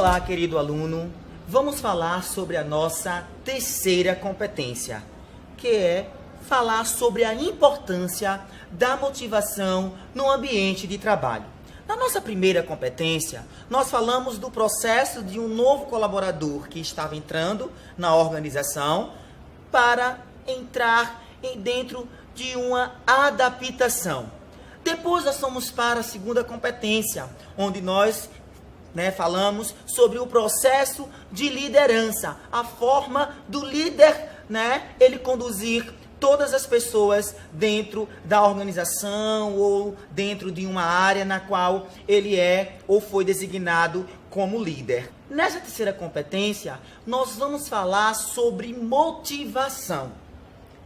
Olá, querido aluno. Vamos falar sobre a nossa terceira competência, que é falar sobre a importância da motivação no ambiente de trabalho. Na nossa primeira competência, nós falamos do processo de um novo colaborador que estava entrando na organização para entrar dentro de uma adaptação. Depois nós fomos para a segunda competência, onde nós falamos sobre o processo de liderança, a forma do líder, ele conduzir todas as pessoas dentro da organização ou dentro de uma área na qual ele é ou foi designado como líder. Nessa terceira competência, nós vamos falar sobre motivação.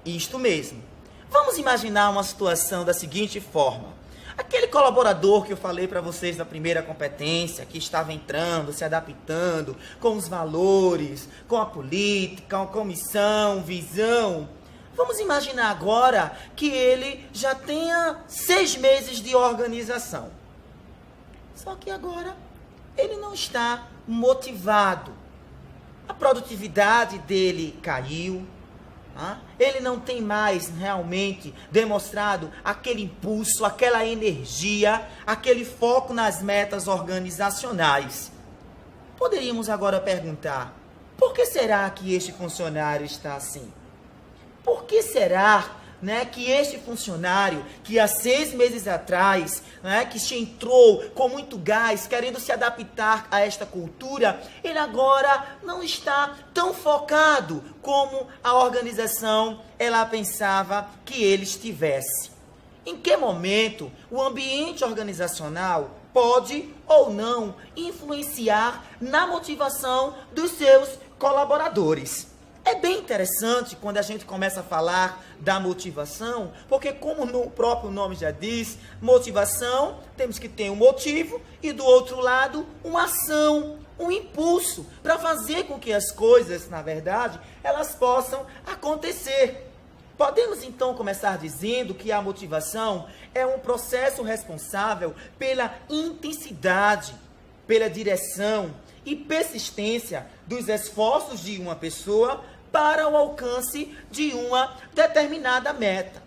Isto mesmo. Vamos imaginar uma situação da seguinte forma. Aquele colaborador que eu falei para vocês na primeira competência, que estava entrando, se adaptando com os valores, com a política, com a comissão, visão. Vamos imaginar agora que ele já tenha 6 meses de organização. Só que agora ele não está motivado. A produtividade dele caiu. Ele não tem mais realmente demonstrado aquele impulso, aquela energia, aquele foco nas metas organizacionais. Poderíamos agora perguntar, por que será que este funcionário está assim? Por que será que este funcionário, que há 6 meses atrás, que se entrou com muito gás, querendo se adaptar a esta cultura, ele agora não está tão focado como a organização ela pensava que ele estivesse? Em que momento o ambiente organizacional pode ou não influenciar na motivação dos seus colaboradores? É bem interessante quando a gente começa a falar da motivação, porque como o próprio nome já diz, motivação, temos que ter um motivo e do outro lado uma ação, um impulso para fazer com que as coisas, na verdade, elas possam acontecer. Podemos então começar dizendo que a motivação é um processo responsável pela intensidade, pela direção e persistência dos esforços de uma pessoa para o alcance de uma determinada meta.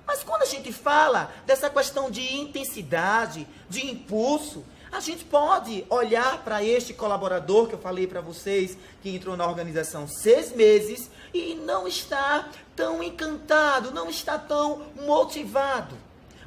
Mas quando a gente fala dessa questão de intensidade, de impulso, a gente pode olhar para este colaborador que eu falei para vocês, que entrou na organização 6 meses e não está tão encantado, não está tão motivado.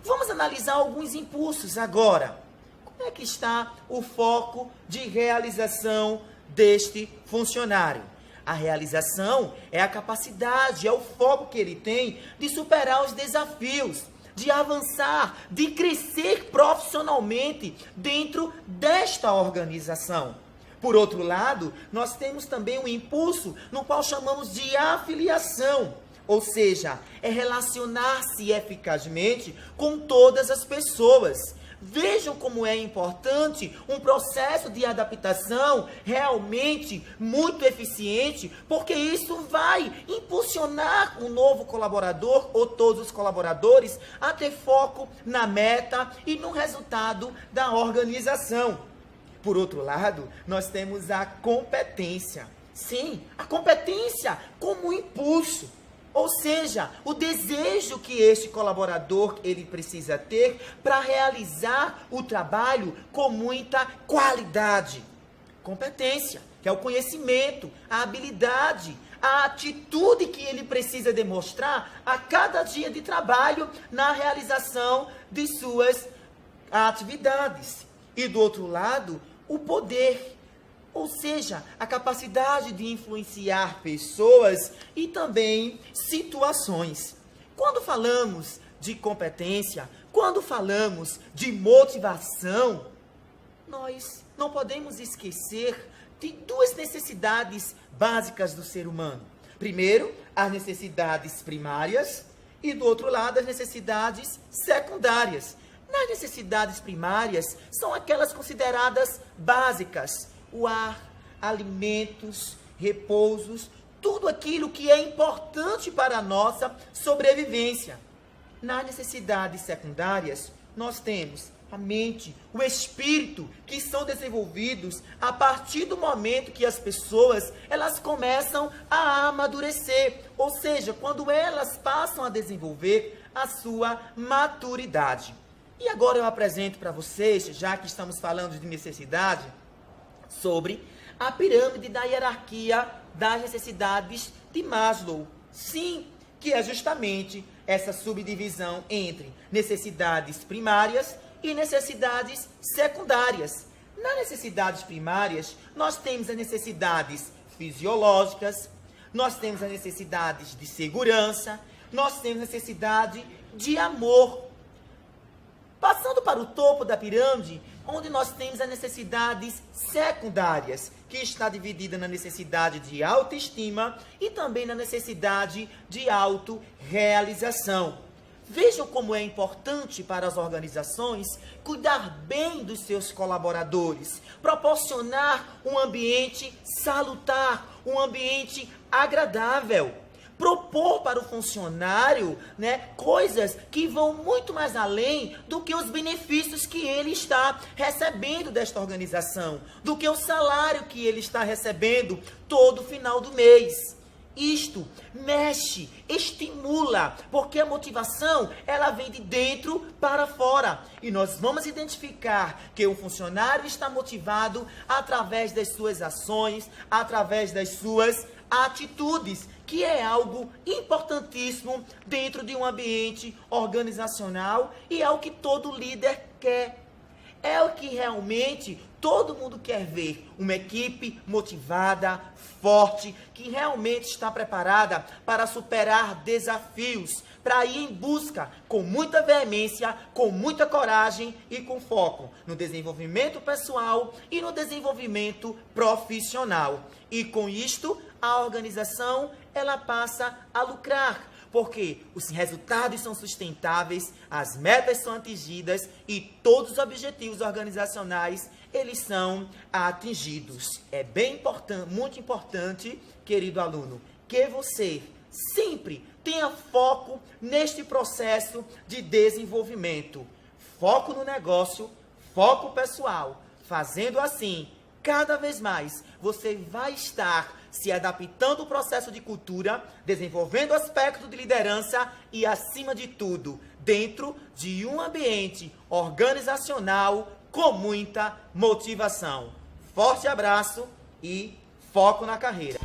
Vamos analisar alguns impulsos agora. Como é que está o foco de realização deste funcionário? A realização é a capacidade, é o foco que ele tem de superar os desafios, de avançar, de crescer profissionalmente dentro desta organização. Por outro lado, nós temos também um impulso no qual chamamos de afiliação, ou seja, é relacionar-se eficazmente com todas as pessoas. Vejam como é importante um processo de adaptação realmente muito eficiente, porque isso vai impulsionar o novo colaborador ou todos os colaboradores a ter foco na meta e no resultado da organização. Por outro lado, nós temos a competência. Sim, a competência como impulso. Ou seja, o desejo que este colaborador ele precisa ter para realizar o trabalho com muita qualidade. Competência, que é o conhecimento, a habilidade, a atitude que ele precisa demonstrar a cada dia de trabalho na realização de suas atividades. E do outro lado, o poder. Ou seja, a capacidade de influenciar pessoas e também situações. Quando falamos de competência, quando falamos de motivação, nós não podemos esquecer de 2 necessidades básicas do ser humano. Primeiro, as necessidades primárias e, do outro lado, as necessidades secundárias. Nas necessidades primárias, são aquelas consideradas básicas. O ar, alimentos, repousos, tudo aquilo que é importante para a nossa sobrevivência. Nas necessidades secundárias, nós temos a mente, o espírito, que são desenvolvidos a partir do momento que as pessoas, elas começam a amadurecer, ou seja, quando elas passam a desenvolver a sua maturidade. E agora eu apresento para vocês, já que estamos falando de necessidade, sobre a pirâmide da hierarquia das necessidades de Maslow. Sim, que é justamente essa subdivisão entre necessidades primárias e necessidades secundárias. Nas necessidades primárias, nós temos as necessidades fisiológicas, nós temos as necessidades de segurança, nós temos necessidade de amor. Passando para o topo da pirâmide, onde nós temos as necessidades secundárias, que está dividida na necessidade de autoestima e também na necessidade de autorrealização. Vejam como é importante para as organizações cuidar bem dos seus colaboradores, proporcionar um ambiente salutar, um ambiente agradável. Propor para o funcionário, coisas que vão muito mais além do que os benefícios que ele está recebendo desta organização, do que o salário que ele está recebendo todo final do mês. Isto mexe, estimula, porque a motivação, ela vem de dentro para fora. E nós vamos identificar que o funcionário está motivado através das suas ações, através das suas atitudes, que é algo importantíssimo dentro de um ambiente organizacional e é o que todo líder quer. É o que realmente todo mundo quer ver, uma equipe motivada, forte, que realmente está preparada para superar desafios, para ir em busca com muita veemência, com muita coragem e com foco no desenvolvimento pessoal e no desenvolvimento profissional. E com isto, a organização, ela passa a lucrar, porque os resultados são sustentáveis, as metas são atingidas e todos os objetivos organizacionais, eles são atingidos. É bem importante, muito importante, querido aluno, que você sempre tenha foco neste processo de desenvolvimento. Foco no negócio, foco pessoal. Fazendo assim, cada vez mais, você vai estar se adaptando ao processo de cultura, desenvolvendo aspectos de liderança e, acima de tudo, dentro de um ambiente organizacional com muita motivação. Forte abraço e foco na carreira.